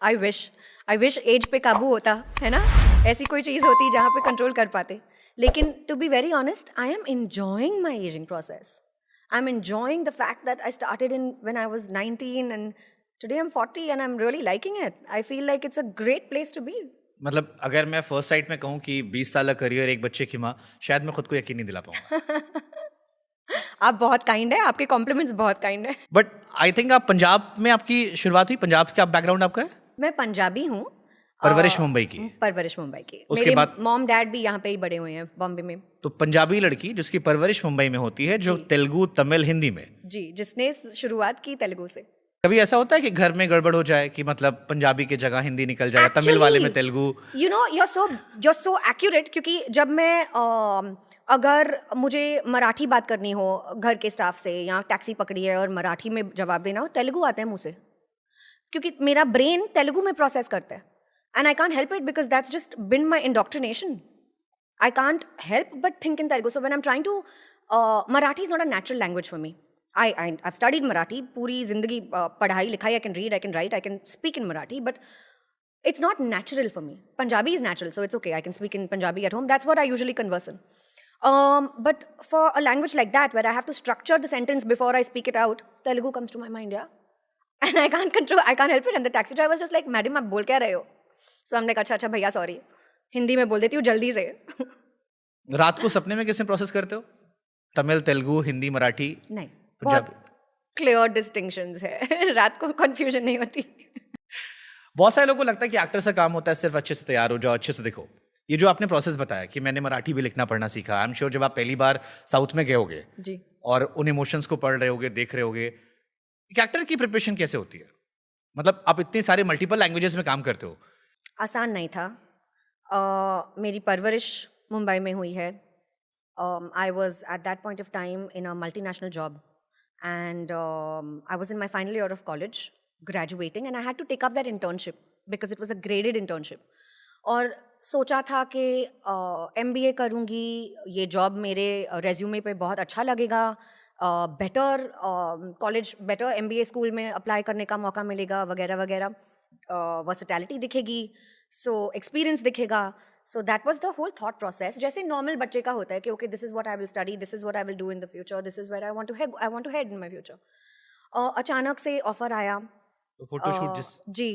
I wish as पे काबू होता, है ना, ऐसी कोई चीज़ होती जहाँ पे कंट्रोल कर पाते. लेकिन to be very honest, I am enjoying my aging process. I'm enjoying the fact that I started when I was 19 and today I'm 40 and I'm really liking it. I feel like it's a great place to be. मतलब अगर मैं first sight में कहूँ कि 20 साल का career एक बच्चे की माँ, शायद मैं खुद को यकीन नहीं दिला पाऊंगा. आप बहुत काइंड है, आपके कॉम्प्लीमेंट्स बहुत काइंड है. बट आई थिंक आप पंजाब में आपकी शुरुआत हुई, पंजाब का बैकग्राउंड आपका है? मैं पंजाबी हूँ. परवरिश मुंबई की? परवरिश मुंबई की. उसके मेरे बाद मॉम डैड भी यहाँ पे ही बड़े हुए हैं बॉम्बे में. तो पंजाबी लड़की जिसकी परवरिश मुंबई में होती है, जो तेलुगु, तमिल, हिंदी में. जी, जिसने शुरुआत की तेलुगु से. कभी ऐसा होता है कि घर में गड़बड़ हो जाए कि मतलब पंजाबी की जगह हिंदी निकल जाए, तमिल वाले में Telugu? You know, you're so accurate. क्योंकि जब मैं अगर मुझे मराठी बात करनी हो घर के स्टाफ से, या टैक्सी पकड़ी है और मराठी में जवाब देना हो, तेलुगु आता है मुँह से, क्योंकि मेरा ब्रेन तेलुगु में प्रोसेस करता है. And I can't help it because that's just been my indoctrination. I can't help but think in Telugu. So when I'm trying to, Marathi is not a natural language for me. I've studied Marathi. पूरी जिंदगी पढ़ाई लिखाई, I can read, I can write, I can speak in Marathi, but it's not natural for me. Punjabi is natural, so it's okay. I can speak in Punjabi at home. That's what I usually converse in. But for a language like that, where I have to structure the sentence before I speak it out, Telugu comes to my mind, yeah. And I can't help it. And the taxi driver was just like, "Madam, आप बोल क्या रहे हो?" So I'm like, अच्छा भैया, sorry. Hindi में बोल देती हूँ जल्दी से. रात को सपने में कैसे प्रोसेस करते हो? तमिल, तेलुगु, हिंदी, मराठी? नहीं, पंजाबी? क्लियर डिस्टिंक्शंस है. रात को कंफ्यूजन नहीं होती. बहुत सारे लोगों को लगता है कि एक्टर से काम होता है सिर्फ अच्छे से तैयार हो जाओ, अच्छे से दिखो. ये जो आपने प्रोसेस बताया कि मैंने मराठी भी लिखना पढ़ना सीखा, आई एम श्योर जब आप पहली बार साउथ में गए होगे जी, और उन इमोशंस को पढ़ रहे होगे, देख रहे होगे, एक एक्टर की प्रिपरेशन कैसे होती है? मतलब आप इतने सारे मल्टीपल लैंग्वेजेस में काम करते हो. आसान नहीं था. मेरी परवरिश मुंबई में हुई है. I was at that point of time in a multinational job, and I was in my final year of college graduating, and I had to take up that internship because it was a graded internship. और सोचा था कि MBA करूँगी, ये job मेरे resume पे बहुत अच्छा लगेगा, better college, better MBA school में अप्लाई करने का मौका मिलेगा, वगैरह वगैरह, वर्सेटैलिटी दिखेगी, सो एक्सपीरियंस दिखेगा. So that was the whole thought process, जैसे नॉर्मल बच्चे का होता है कि okay, this is what I will study, this is what I will do in the future, this is where I want to head in my future. अचानक से offer आया. तो फोटोशूट जी,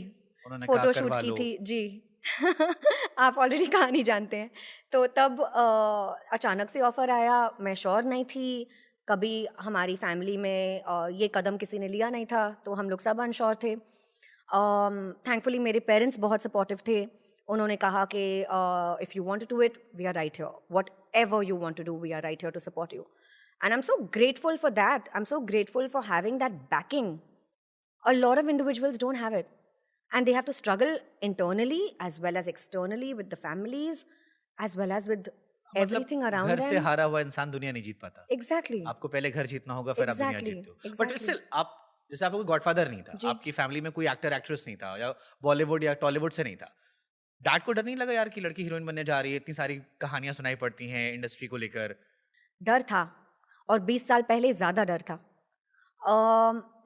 फोटोशूट की थी जी. आप ऑलरेडी कहानी जानते हैं. तो तब अचानक से ऑफर आया. मैं श्योर नहीं थी. कभी हमारी फैमिली में ये कदम किसी ने लिया नहीं था, तो हम लोग सब अनश्योर थे. थैंकफुली मेरे पेरेंट्स बहुत सपोर्टिव थे. उन्होंने कहा कि if you want to do it, we are right here. Whatever you want to do, we are right here to support you. And I am so grateful for that. I am so grateful for having that backing. A lot of individuals don't have it, and they have to struggle internally as well as externally with the families as well as with everything around घर them. से हारा हुआ इंसान दुनिया नहीं जीत पाता. Exactly. आपको पहले घर जीतना होगा, फिर आप दुनिया Exactly. जीतते हो. But Exactly. स्टिल आप, जैसे आपको गॉडफादर नहीं था, आपकी फैमिली में कोई एक्टर एक्ट्रेस नहीं था, या बॉलीवुड या टॉलीवुड से नहीं था, डैड को डर नहीं लगा यार कि लड़की हीरोइन बनने जा रही है, इतनी सारी कहानियां सुनाई पड़ती हैं इंडस्ट्री को लेकर? डर था, और 20 साल पहले ज़्यादा डर था.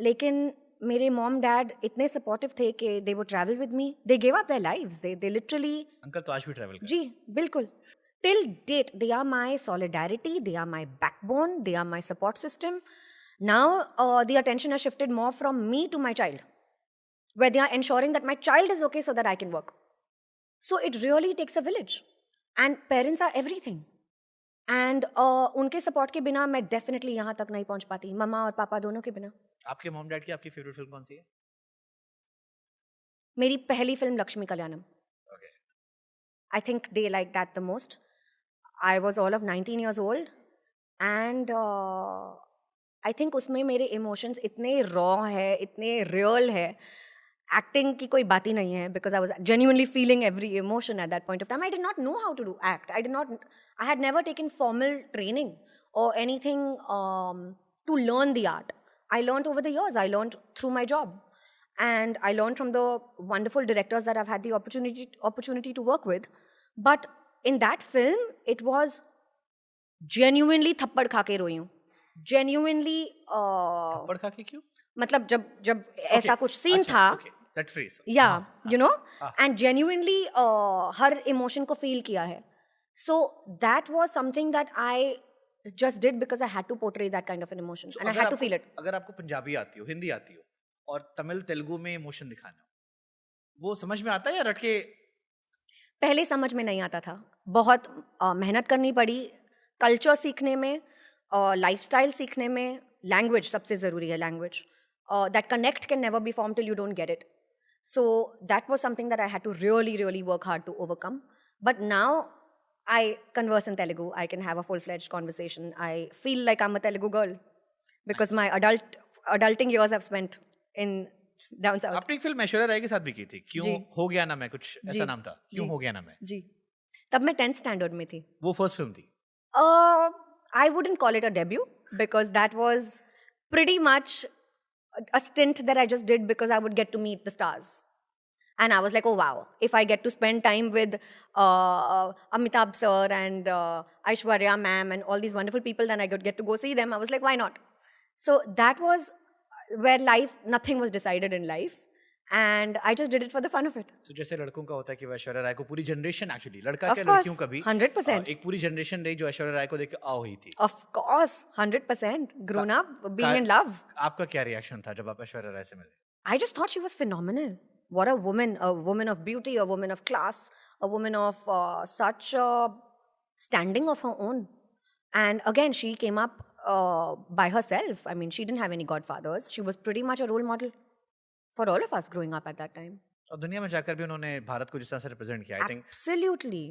लेकिन मेरे मॉम डैड इतने सपोर्टिव थे कि they would travel with me. They give up their lives. They literally. Uncle तो आज भी ट्रैवल करते हैं. जी, बिल्कुल. Till date, they are my solidarity, they are my backbone, they are my support system. Now, the attention has shifted more from me to my child, where they are ensuring that my child is okay so that I can work. So it really takes a village, and parents are everything. And उनके support के बिना मैं definitely यहाँ तक नहीं पहुँच पाती, मम्मा और पापा दोनों के बिना. आपके मॉम डैड की आपकी फेवरेट फिल्म कौन सी है? मेरी पहली फिल्म Lakshmi Kalyanam. I think they like that the most. I was all of 19 years old, and I think उसमें मेरे emotions इतने raw है, इतने real है. Acting की कोई बात ही नहीं है, because I was genuinely feeling every emotion at that point of time. I did not know how to do act. I had never taken formal training or anything to learn the art. I learned over the years. I learned through my job, and I learned from the wonderful directors that I've had the opportunity to work with. But in that film, it was genuinely थप्पड़ खा के रोई हूँ. Genuinely. थप्पड़ खा के क्यों? मतलब जब ऐसा कुछ सीन था, दैट फ्रेज या यू नो हाँ. एंड जेन्युइनली हर इमोशन को फील किया है. सो that was something that I just did because I had to portray that kind of an emotion So, and I अगर had to आपको feel it. अगर आपको पंजाबी आती हो, हिंदी आती हो और तमिल तेलुगु में इमोशन दिखाना हो, वो समझ में आता है या रट के? पहले समझ में नहीं आता था. बहुत मेहनत करनी पड़ी कल्चर सीखने में, लाइफस्टाइल सीखने में. लैंग्वेज सबसे ज़रूरी है. Language that connect can never be form till you don't get it. So that was something that I had to really work hard to overcome. But now I converse in Telugu. I can have a full-fledged conversation. I feel like I'm a Telugu girl because Nice. my adulting years I've spent in down south. आपने एक film Aishwarya Rai के साथ भी की थी, क्यों जी. हो गया ना मैं, कुछ जी. ऐसा नाम था, क्यों जी. हो गया ना मैं. जी. तब मैं 10th standard में थी. वो फर्स्ट फिल्म थी. I wouldn't call it a debut because that was pretty much a stint that I just did because I would get to meet the stars. And I was like, oh wow, if I get to spend time with Amitabh sir and Aishwarya ma'am and all these wonderful people, then I could get to go see them. I was like, why not? So that was where nothing was decided in life. And I just did it for the fun of it. तो जैसे लड़कों का होता है कि वो ऐश्वर्या राय को पूरी जनरेशन, एक्चुअली लड़का Of क्या course, लड़कियों का भी 100%. एक पूरी जनरेशन रही जो ऐश्वर्या राय को देख के आ हुई थी. Of course, 100%. Grown up, being in love. आपका क्या रिएक्शन था जब आप ऐश्वर्या राय से मिले? I just thought she was phenomenal. What a woman of beauty, a woman of class, a woman of such standing of her own. And again, she came up by herself. I mean, she didn't have any godfathers. She was pretty much a role model for all of us growing up at that time. और दुनिया में जाकर भी उन्होंने भारत को जिस तरह से रिप्रेजेंट किया, आई थिंक Absolutely.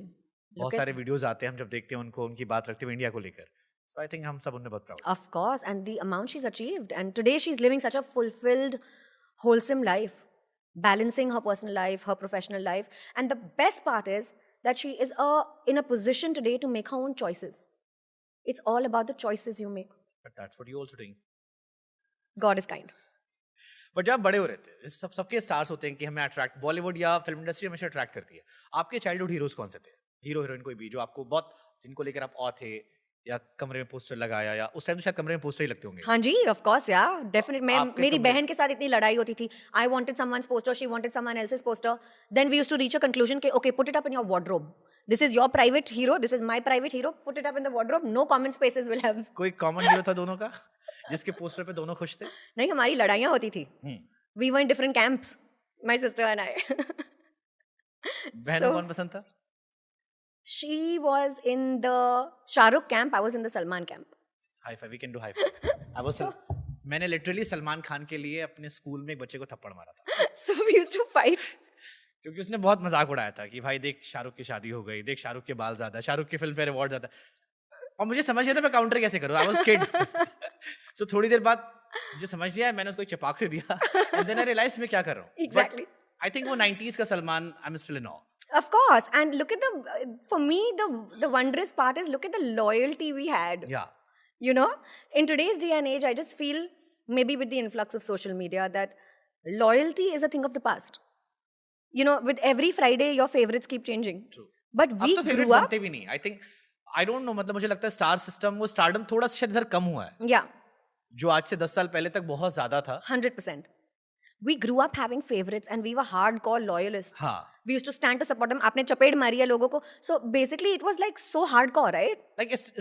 बहुत सारे वीडियोस आते हैं, हम जब देखते हैं उनको, उनकी बात रखते हुए इंडिया को लेकर. सो आई थिंक हम सब उनमें बहुत proud. Of course, and the amount she's achieved. And today she's living such a fulfilled, wholesome life. Balancing her personal life, her professional life. And the best part is that she is in a position today to make her own choices. It's all about the choices you make. But that's what you also doing. God is kind. But जब आप बड़े हो रहे थे, सबके stars होते हैं कि हमें अट्रैक्ट, बॉलीवुड या फिल्म इंडस्ट्री हमेशा अट्रैक्ट करती है. आपके चाइल्डहुड हीरोज कौन से थे? हीरो हीरोइन कोई भी जो आपको बहुत, जिनको लेकर आप थे, या कमरे में पोस्टर लगाया, या उस टाइम तो शायद कमरे में पोस्टर ही लगते होंगे. हाँ जी, of course, yeah, definitely. मेरी कमरे- बहन के साथ इतनी लड़ाई होती थी. I wanted someone's poster, she wanted someone else's poster. Then we used to reach a conclusion कि okay, put it up in your wardrobe. This is your private hero, this is my private hero. Put it up in the wardrobe. No common spaces will have. कोई common hero था दोनों का जिसके poster पे दोनों खुश थे? नहीं, हमारी लड़ाइयाँ होती थी. We were in different camps, my sister and I. बहनों कौन पसंद था? She was in the Shah Rukh camp, I was in the Salman camp. High five, we can do high five. I was, मैंने literally Salman Khan के लिए अपने school में एक बच्चे को थप्पड़ मारा था. So we used to fight. क्योंकि उसने बहुत मजाक उड़ाया था कि भाई देख शाहरुख की शादी हो गई, देख शाहरुख के बाल ज्यादा, शाहरुख की फिल्म फेयर अवार्ड ज्यादा. और मुझे समझ नहीं था मैं काउंटर कैसे करूं. I was kid. सो थोड़ी देर बाद मुझे समझ लिया, मैंने उसको एक चपाक से दिया. एंड देन आई रियलाइज मैं क्या कर रहा हूं. Exactly. आई थिंक वो 90s का Salman, I am still in awe. Of course. And look at for me, the wondrous part is look at the loyalty we had. या You know, in today's day and age, I just feel maybe with the influx of social media that loyalty is a thing of the past. You know, with every Friday, your favorites keep changing. True. But अब we तो favourites grew up. बनते भी नहीं. I think, I don't know, मतलब मुझे लगता है star system, वो स्टारडम थोड़ा सा शायद इधर कम हुआ है, Yeah, जो आज से 10 साल पहले तक बहुत ज्यादा था. 100%. We grew up having favorites and we were hardcore loyalists. हाँ. We used to stand to support them. आपने चपेट मारी है लोगों को. So basically, it was like so hardcore, right? Like it's